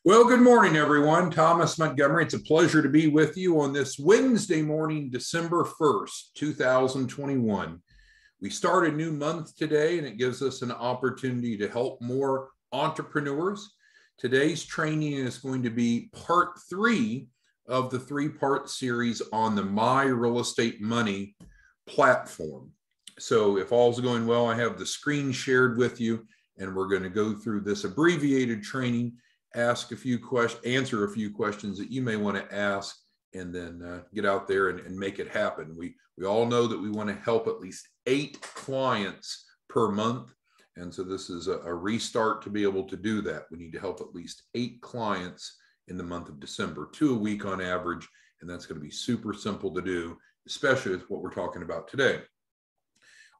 Well, good morning, everyone. Thomas Montgomery. It's a pleasure to be with you on this Wednesday morning, December 1st, 2021. We start a new month today, and it gives us an opportunity to help more entrepreneurs. Today's training is going to be part 3 of the 3-part series on the MyRealEstateMoney platform. So if all's going well, I have the screen shared with you, and we're going to go through this abbreviated training, answer a few questions that you may want to ask, and then get out there and make it happen. We all know that we want to help at least 8 clients per month. And so this is a restart to be able to do that. We need to help at least 8 clients in the month of December, 2 a week on average. And that's going to be super simple to do, especially with what we're talking about today.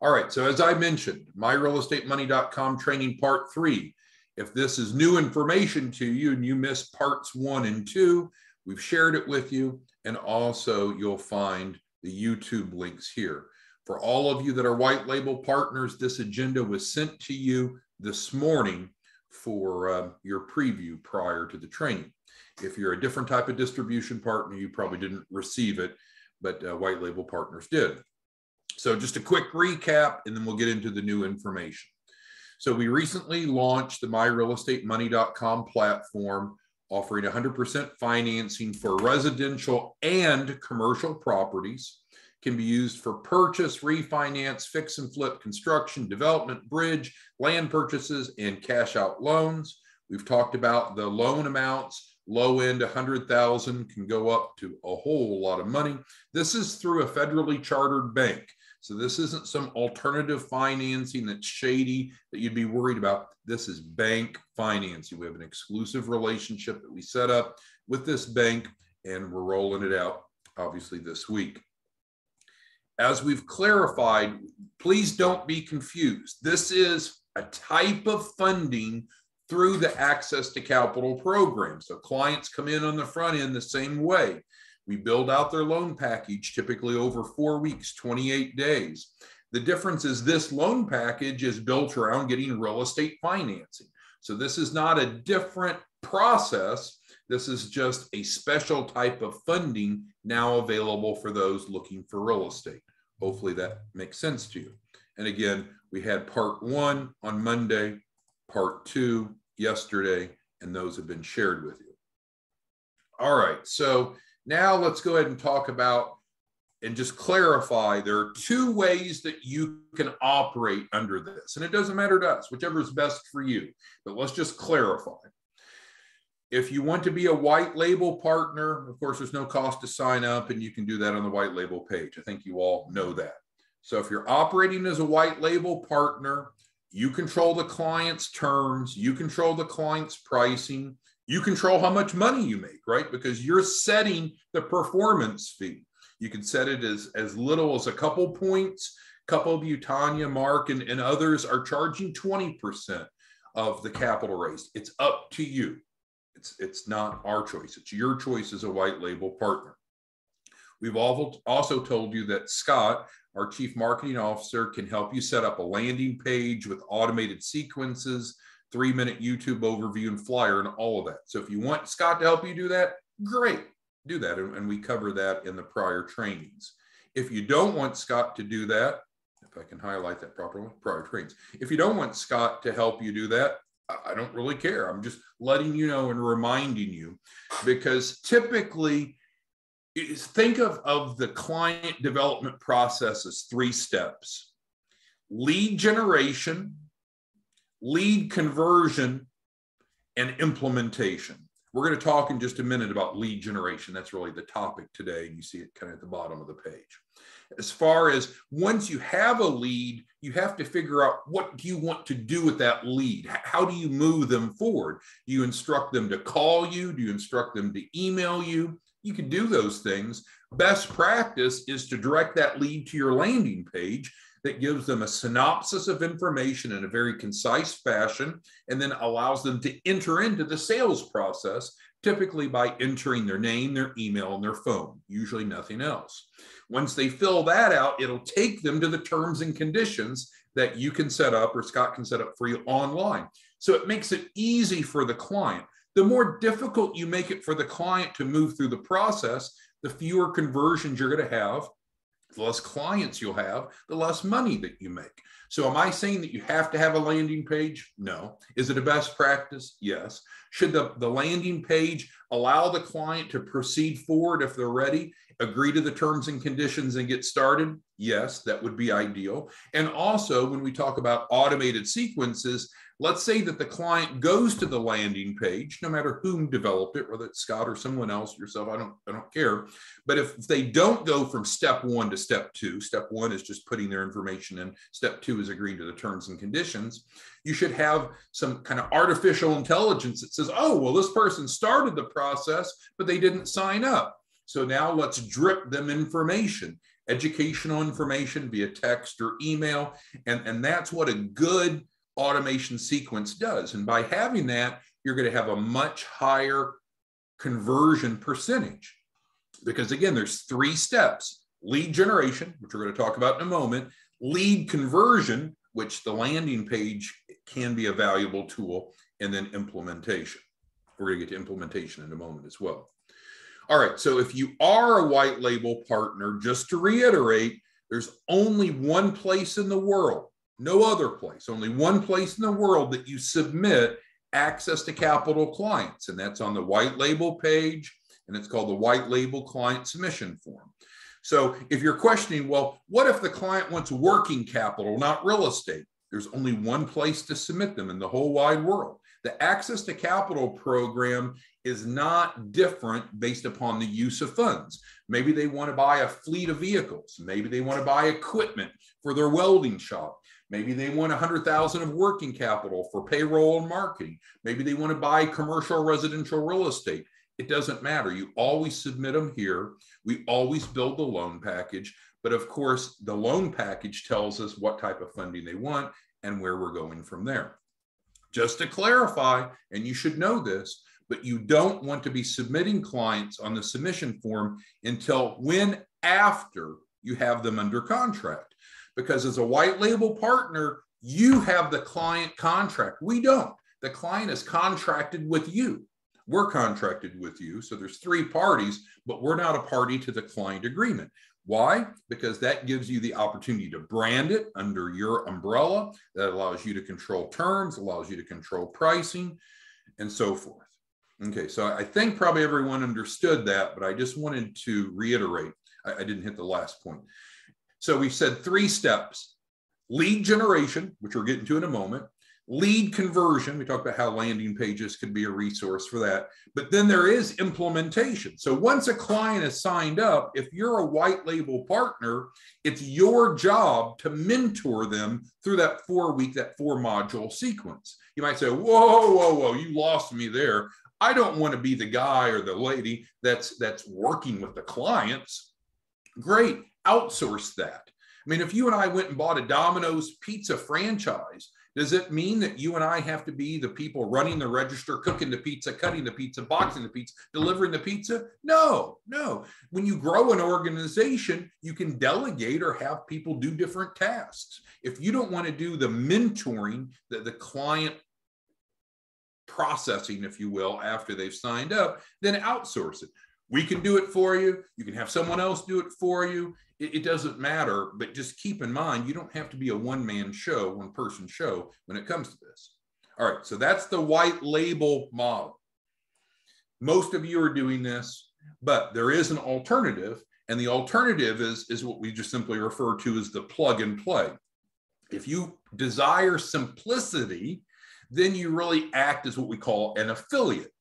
All right. So as I mentioned, MyRealEstateMoney.com training part 3. If this is new information to you and you missed parts 1 and 2, we've shared it with you. And also you'll find the YouTube links here. For all of you that are white label partners, this agenda was sent to you this morning for your preview prior to the training. If you're a different type of distribution partner, you probably didn't receive it, but white label partners did. So just a quick recap, and then we'll get into the new information. So we recently launched the MyRealEstateMoney.com platform, offering 100% financing for residential and commercial properties. Can be used for purchase, refinance, fix and flip, construction, development, bridge, land purchases, and cash out loans. We've talked about the loan amounts. Low end 100,000 can go up to a whole lot of money. This is through a federally chartered bank. So this isn't some alternative financing that's shady that you'd be worried about. This is bank financing. We have an exclusive relationship that we set up with this bank, and we're rolling it out, obviously, this week. As we've clarified, please don't be confused. This is a type of funding through the Access to Capital program. So clients come in on the front end the same way. We build out their loan package typically over 4 weeks, 28 days. The difference is this loan package is built around getting real estate financing. So this is not a different process. This is just a special type of funding now available for those looking for real estate. Hopefully that makes sense to you. And again, we had part 1 on Monday, part 2 yesterday, and those have been shared with you. All right, so now let's go ahead and talk about and just clarify there are 2 ways that you can operate under this. And it doesn't matter to us, whichever is best for you. But let's just clarify. If you want to be a white label partner, of course, there's no cost to sign up, and you can do that on the white label page. I think you all know that. So if you're operating as a white label partner, you control the client's terms, you control the client's pricing, you control how much money you make, right? Because you're setting the performance fee. You can set it as little as a couple points. A couple of you, Tanya, Mark, and others are charging 20% of the capital raised. It's up to you. It's not our choice. It's your choice as a white label partner. We've also told you that Scott, our Chief Marketing Officer, can help you set up a landing page with automated sequences, 3-minute YouTube overview and flyer and all of that. So if you want Scott to help you do that, great, do that. And we cover that in the prior trainings. If you don't want Scott to do that, if I can highlight that properly, prior trainings. If you don't want Scott to help you do that, I don't really care. I'm just letting you know and reminding you, because typically think of the client development process as 3 steps: lead generation, lead conversion, and implementation. We're going to talk in just a minute about lead generation. That's really the topic today. You see it kind of at the bottom of the page. As far as once you have a lead, you have to figure out what do you want to do with that lead? How do you move them forward? Do you instruct them to call you? Do you instruct them to email you? You can do those things. Best practice is to direct that lead to your landing page that gives them a synopsis of information in a very concise fashion, and then allows them to enter into the sales process, typically by entering their name, their email, and their phone, usually nothing else. Once they fill that out, it'll take them to the terms and conditions that you can set up or Scott can set up for you online. So it makes it easy for the client. The more difficult you make it for the client to move through the process, the fewer conversions you're going to have, the less clients you'll have, the less money that you make. So am I saying that you have to have a landing page? No. Is it a best practice? Yes. Should the landing page allow the client to proceed forward if they're ready, agree to the terms and conditions and get started? Yes, that would be ideal. And also, when we talk about automated sequences, let's say that the client goes to the landing page, no matter whom developed it, whether it's Scott or someone else, yourself, I don't care. But if they don't go from step 1 to step 2, step 1 is just putting their information in, step 2 is agreeing to the terms and conditions, you should have some kind of artificial intelligence that says, oh, well, this person started the process, but they didn't sign up. So now let's drip them information, educational information via text or email. And that's what a good automation sequence does. And by having that, you're going to have a much higher conversion percentage. Because again, there's 3 steps: lead generation, which we're going to talk about in a moment, lead conversion, which the landing page can be a valuable tool, and then implementation. We're going to get to implementation in a moment as well. All right, so if you are a white label partner, just to reiterate, there's only one place in the world, no other place, only one place in the world that you submit access to capital clients, and that's on the white label page, and it's called the white label client submission form. So if you're questioning, well, what if the client wants working capital, not real estate? There's only one place to submit them in the whole wide world. The access to capital program is not different based upon the use of funds. Maybe they want to buy a fleet of vehicles. Maybe they want to buy equipment for their welding shop. Maybe they want $100,000 of working capital for payroll and marketing. Maybe they want to buy commercial residential real estate. It doesn't matter. You always submit them here. We always build the loan package. But of course, the loan package tells us what type of funding they want and where we're going from there. Just to clarify, and you should know this, but you don't want to be submitting clients on the submission form until after you have them under contract. Because as a white label partner, you have the client contract. We don't. The client is contracted with you. We're contracted with you. So there's 3 parties, but we're not a party to the client agreement. Why? Because that gives you the opportunity to brand it under your umbrella. That allows you to control terms, allows you to control pricing, and so forth. Okay, so I think probably everyone understood that, but I just wanted to reiterate. I didn't hit the last point. So we said 3 steps: lead generation, which we're getting to in a moment, lead conversion. We talked about how landing pages could be a resource for that. But then there is implementation. So once a client is signed up, if you're a white label partner, it's your job to mentor them through that 4-week, that 4-module sequence. You might say, whoa, whoa, whoa, you lost me there. I don't want to be the guy or the lady that's working with the clients. Great, outsource that. I mean, if you and I went and bought a Domino's pizza franchise, does it mean that you and I have to be the people running the register, cooking the pizza, cutting the pizza, boxing the pizza, delivering the pizza? No, no. When you grow an organization, you can delegate or have people do different tasks. If you don't want to do the mentoring, the client processing, if you will, after they've signed up, then outsource it. We can do it for you. You can have someone else do it for you. It doesn't matter, but just keep in mind, you don't have to be a one-man show, one-person show when it comes to this. All right, so that's the white label model. Most of you are doing this, but there is an alternative, and the alternative is what we just simply refer to as the plug and play. If you desire simplicity, then you really act as what we call an affiliate.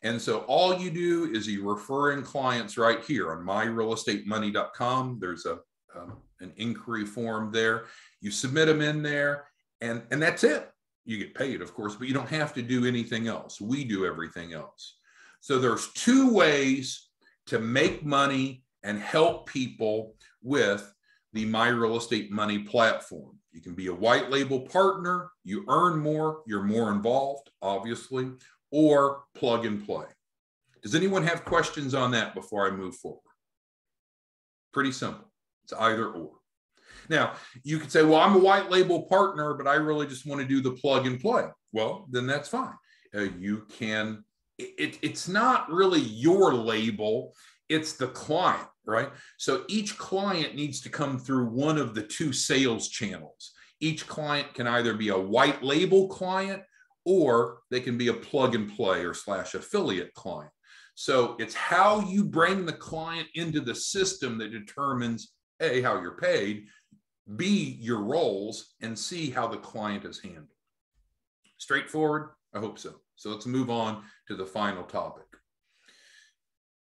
And so all you do is you refer in clients right here on MyRealEstateMoney.com. There's an inquiry form there. You submit them in there, and that's it. You get paid, of course, but you don't have to do anything else. We do everything else. So there's 2 ways to make money and help people with the My Real Estate Money platform. You can be a white label partner. You earn more. You're more involved, obviously. Or plug and play. Does anyone have questions on that before I move forward? Pretty simple. It's either or. Now, you could say, well, I'm a white label partner, but I really just want to do the plug and play. Well, then that's fine. You can it's not really your label, it's the client, right? So each client needs to come through one of the two sales channels. Each client can either be a white label client or they can be a plug and play or / affiliate client. So it's how you bring the client into the system that determines A, how you're paid, B, your roles, and C, how the client is handled. Straightforward? I hope so. So let's move on to the final topic.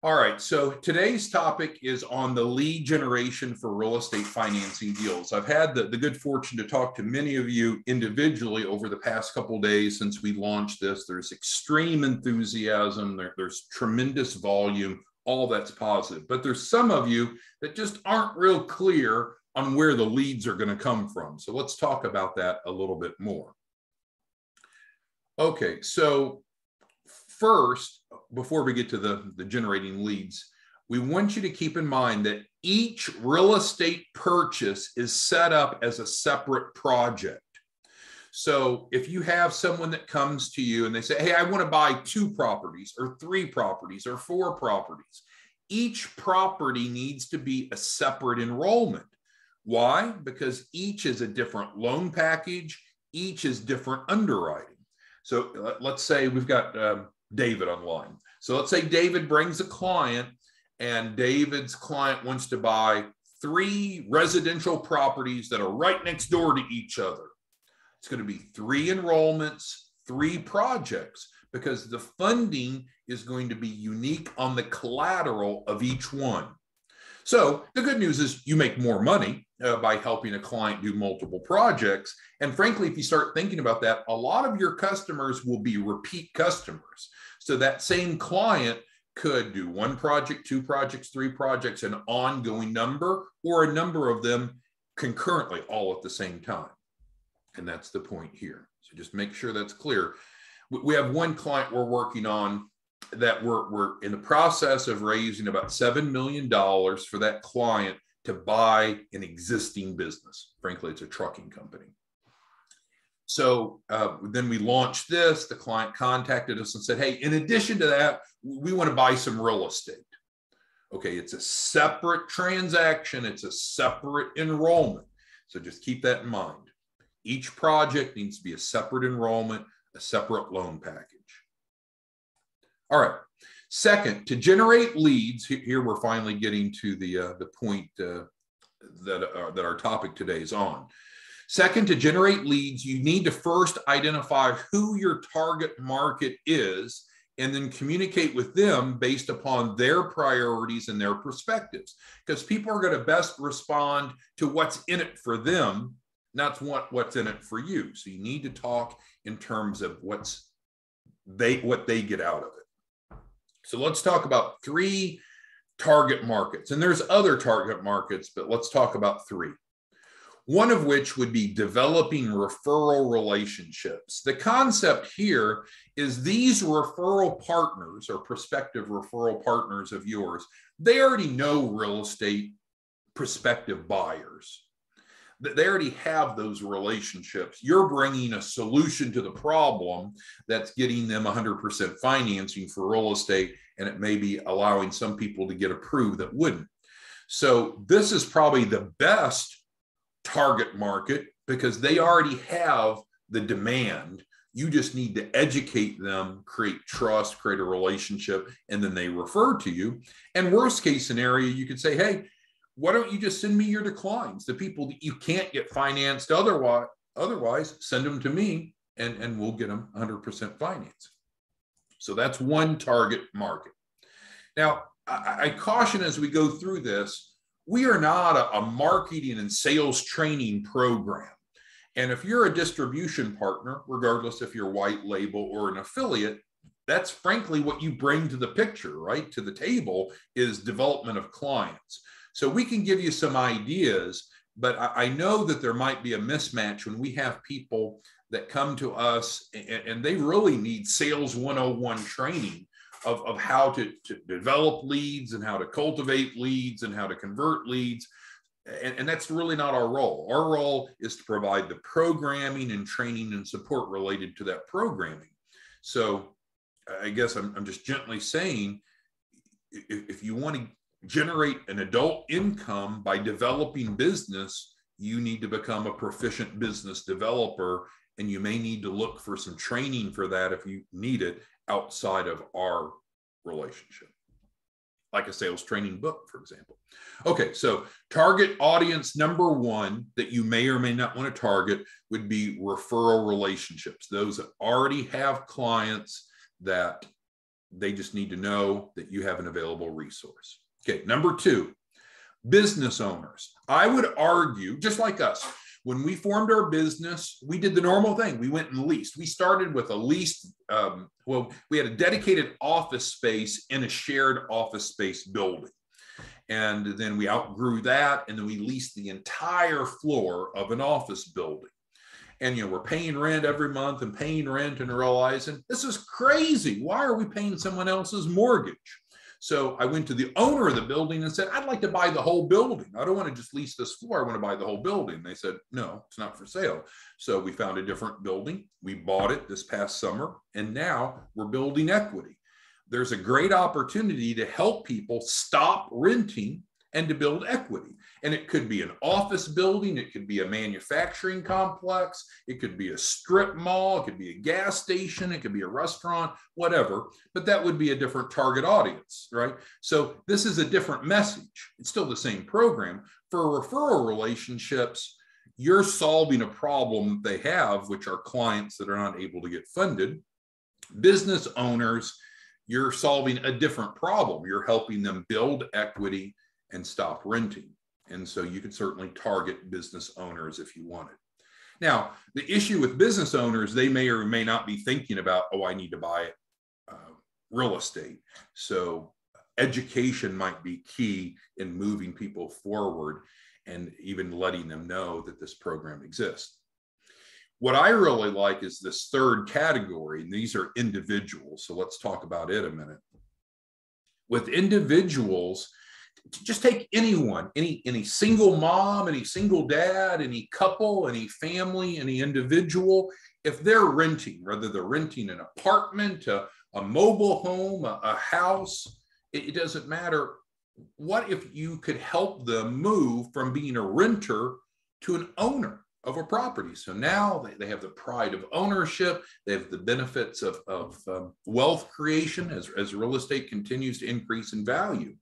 All right, so today's topic is on the lead generation for real estate financing deals. I've had the good fortune to talk to many of you individually over the past couple of days since we launched this. There's extreme enthusiasm, there's tremendous volume, all that's positive. But there's some of you that just aren't real clear on where the leads are going to come from. So let's talk about that a little bit more. Okay, so first, before we get to the generating leads, we want you to keep in mind that each real estate purchase is set up as a separate project. So if you have someone that comes to you and they say, hey, I want to buy 2 properties or 3 properties or 4 properties, each property needs to be a separate enrollment. Why? Because each is a different loan package, each is different underwriting. So let's say we've got David online. So let's say David brings a client and David's client wants to buy 3 residential properties that are right next door to each other. It's going to be 3 enrollments, 3 projects, because the funding is going to be unique on the collateral of each one. So the good news is you make more money by helping a client do multiple projects. And frankly, if you start thinking about that, a lot of your customers will be repeat customers. So that same client could do 1 project, 2 projects, 3 projects, an ongoing number, or a number of them concurrently, all at the same time. And that's the point here. So just make sure that's clear. We have one client we're working on that we're in the process of raising about $7 million for that client to buy an existing business. Frankly, it's a trucking company. So then we launched this. The client contacted us and said, hey, in addition to that, we want to buy some real estate. Okay, it's a separate transaction. It's a separate enrollment. So just keep that in mind. Each project needs to be a separate enrollment, a separate loan package. All right. Second, to generate leads, here we're finally getting to the point that our topic today is on. Second, to generate leads, you need to first identify who your target market is and then communicate with them based upon their priorities and their perspectives. Because people are going to best respond to what's in it for them, not what's in it for you. So you need to talk in terms of what they get out of it. So let's talk about 3 target markets. And there's other target markets, but let's talk about 3. One of which would be developing referral relationships. The concept here is these referral partners or prospective referral partners of yours, they already know real estate prospective buyers. They already have those relationships. You're bringing a solution to the problem that's getting them 100% financing for real estate, and it may be allowing some people to get approved that wouldn't. So this is probably the best target market because they already have the demand. You just need to educate them, create trust, create a relationship, and then they refer to you. And worst case scenario, you could say, hey, why don't you just send me your declines? The people that you can't get financed otherwise send them to me and we'll get them 100% financed. So that's one target market. Now, I caution as we go through this, we are not a marketing and sales training program. And if you're a distribution partner, regardless if you're white label or an affiliate, that's frankly what you bring to the picture, right? To the table is development of clients. So we can give you some ideas, but I know that there might be a mismatch when we have people that come to us and they really need sales 101 training of how to develop leads and how to cultivate leads and how to convert leads. And that's really not our role. Our role is to provide the programming and training and support related to that programming. So I guess I'm just gently saying, if you want to generate an adult income by developing business, you need to become a proficient business developer, and you may need to look for some training for that if you need it outside of our relationship, like a sales training book, for example. Okay, so target audience number one that you may or may not want to target would be referral relationships, those that already have clients that they just need to know that you have an available resource. Okay, number two, business owners. I would argue, just like us, when we formed our business, we did the normal thing. We went and leased. We started with a leased, we had a dedicated office space in a shared office space building. And then we outgrew that, and then we leased the entire floor of an office building. And, we're paying rent every month and paying rent and realizing this is crazy. Why are we paying someone else's mortgage? So I went to the owner of the building and said, I'd like to buy the whole building. I don't want to just lease this floor. I want to buy the whole building. They said, no, it's not for sale. So we found a different building. We bought it this past summer, and now we're building equity. There's a great opportunity to help people stop renting and to build equity. And it could be an office building. It could be a manufacturing complex. It could be a strip mall. It could be a gas station. It could be a restaurant, whatever. But that would be a different target audience, right? So this is a different message. It's still the same program. For referral relationships, you're solving a problem they have, which are clients that are not able to get funded. Business owners, you're solving a different problem. You're helping them build equity and stop renting. And so you could certainly target business owners if you wanted. Now, the issue with business owners, they may or may not be thinking about, oh, I need to buy real estate. So education might be key in moving people forward and even letting them know that this program exists. What I really like is this third category, and these are individuals. So let's talk about it a minute. With individuals, just take anyone, any single mom, any single dad, any couple, any family, any individual. If they're renting, whether they're renting an apartment, a mobile home, a house, it doesn't matter. What if you could help them move from being a renter to an owner of a property? So now they have the pride of ownership. They have the benefits of wealth creation as real estate continues to increase in value.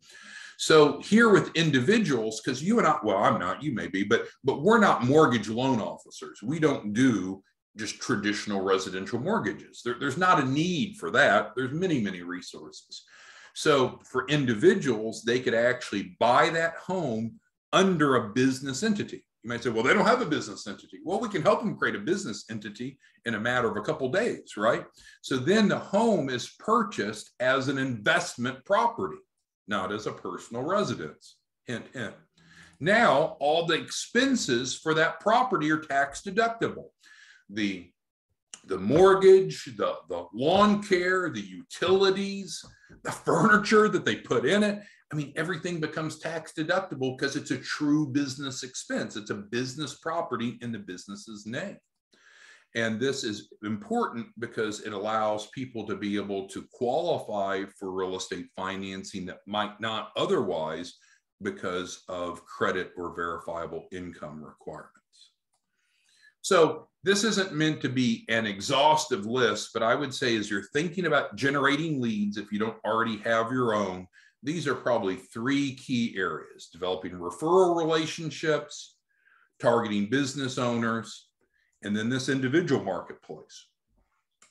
So here with individuals, because you and I, well, I'm not, you may be, but we're not mortgage loan officers. We don't do just traditional residential mortgages. There's not a need for that. There's many, many resources. So for individuals, they could actually buy that home under a business entity. You might say, well, they don't have a business entity. Well, we can help them create a business entity in a matter of a couple of days, right? So then the home is purchased as an investment property, not as a personal residence. Hint, hint. Now, all the expenses for that property are tax deductible. The mortgage, the lawn care, the utilities, the furniture that they put in it. I mean, everything becomes tax deductible because it's a true business expense. It's a business property in the business's name. And this is important because it allows people to be able to qualify for real estate financing that might not otherwise because of credit or verifiable income requirements. So this isn't meant to be an exhaustive list, but I would say as you're thinking about generating leads, if you don't already have your own, these are probably three key areas: developing referral relationships, targeting business owners, and then this individual marketplace.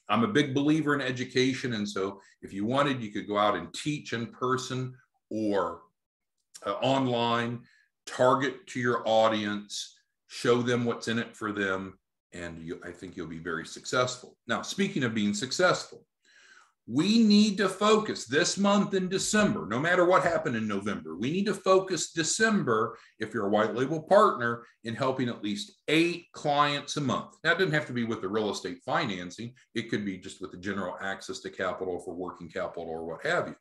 I'm a big believer in education. And so if you wanted, you could go out and teach in person or online, target to your audience, show them what's in it for them, and I think you'll be very successful. Now, speaking of being successful, we need to focus this month in December, no matter what happened in November. We need to focus December, if you're a white label partner, in helping at least 8 clients a month. Now, it doesn't have to be with the real estate financing. It could be just with the general access to capital for working capital or what have you.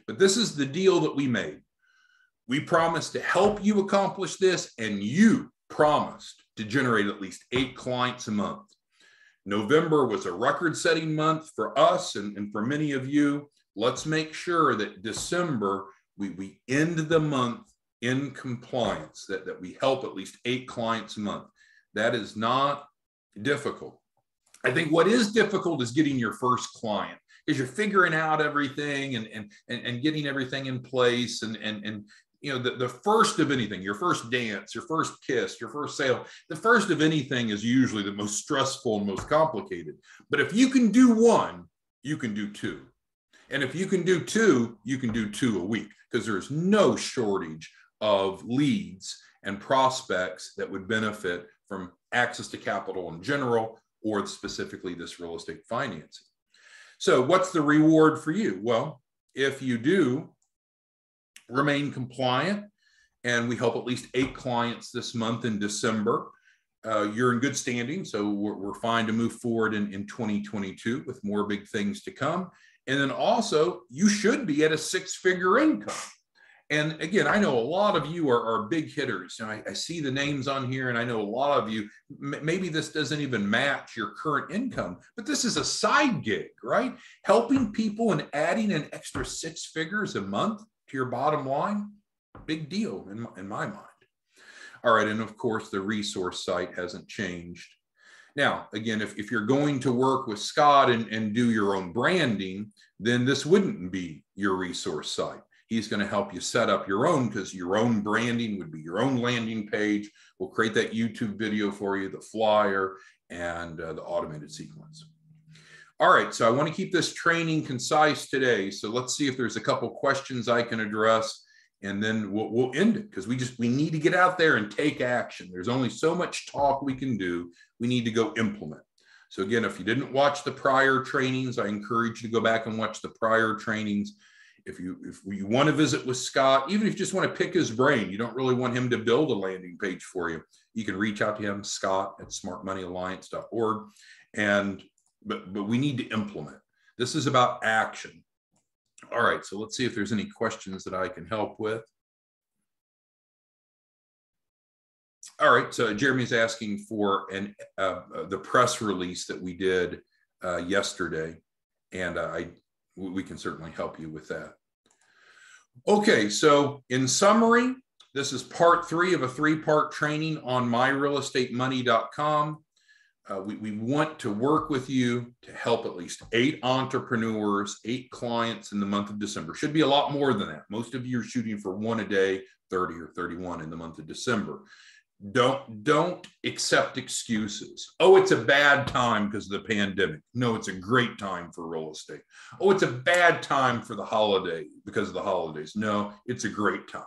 But this is the deal that we made. We promised to help you accomplish this, and you promised to generate at least 8 clients a month. November was a record-setting month for us and for many of you. Let's make sure that December, we end the month in compliance, that we help at least 8 clients a month. That is not difficult. I think what is difficult is getting your first client, because you're figuring out everything and getting everything in place. And you know, the first of anything, your first dance, your first kiss, your first sale, the first of anything is usually the most stressful and most complicated. But if you can do one, you can do 2. And if you can do 2, you can do 2 a week, because there's no shortage of leads and prospects that would benefit from access to capital in general, or specifically this real estate financing. So what's the reward for you? Well, if you do remain compliant, and we help at least 8 clients this month in December, you're in good standing. So we're fine to move forward in 2022 with more big things to come. And then also, you should be at a 6-figure income. And again, I know a lot of you are big hitters. You know, I see the names on here, and I know a lot of you, maybe this doesn't even match your current income, but this is a side gig, right? Helping people and adding an extra 6 figures a month to your bottom line, big deal in my mind. All right, and of course, the resource site hasn't changed. Now, again, if you're going to work with Scott and do your own branding, then this wouldn't be your resource site. He's going to help you set up your own, because your own branding would be your own landing page. We'll create that YouTube video for you, the flyer, and the automated sequence. All right, so I want to keep this training concise today. So let's see if there's a couple questions I can address, and then we'll end it, because we need to get out there and take action. There's only so much talk we can do. We need to go implement. So again, if you didn't watch the prior trainings, I encourage you to go back and watch the prior trainings. If you want to visit with Scott, even if you just want to pick his brain, you don't really want him to build a landing page for you, you can reach out to him, scott@smartmoneyalliance.org. But we need to implement. This is about action. All right, so let's see if there's any questions that I can help with. All right, so Jeremy's asking for the press release that we did yesterday, and we can certainly help you with that. Okay, so in summary, this is part 3 of a 3-part training on MyRealEstateMoney.com. We want to work with you to help at least 8 entrepreneurs, 8 clients in the month of December. Should be a lot more than that. Most of you are shooting for 1 a day, 30 or 31 in the month of December. Don't accept excuses. Oh, it's a bad time because of the pandemic. No, it's a great time for real estate. Oh, it's a bad time for the holiday because of the holidays. No, it's a great time.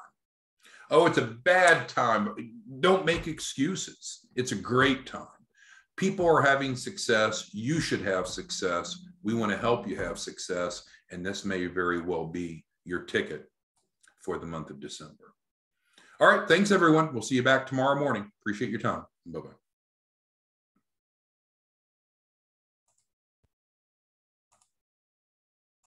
Oh, it's a bad time. Don't make excuses. It's a great time. People are having success. You should have success. We want to help you have success. And this may very well be your ticket for the month of December. All right. Thanks, everyone. We'll see you back tomorrow morning. Appreciate your time. Bye-bye.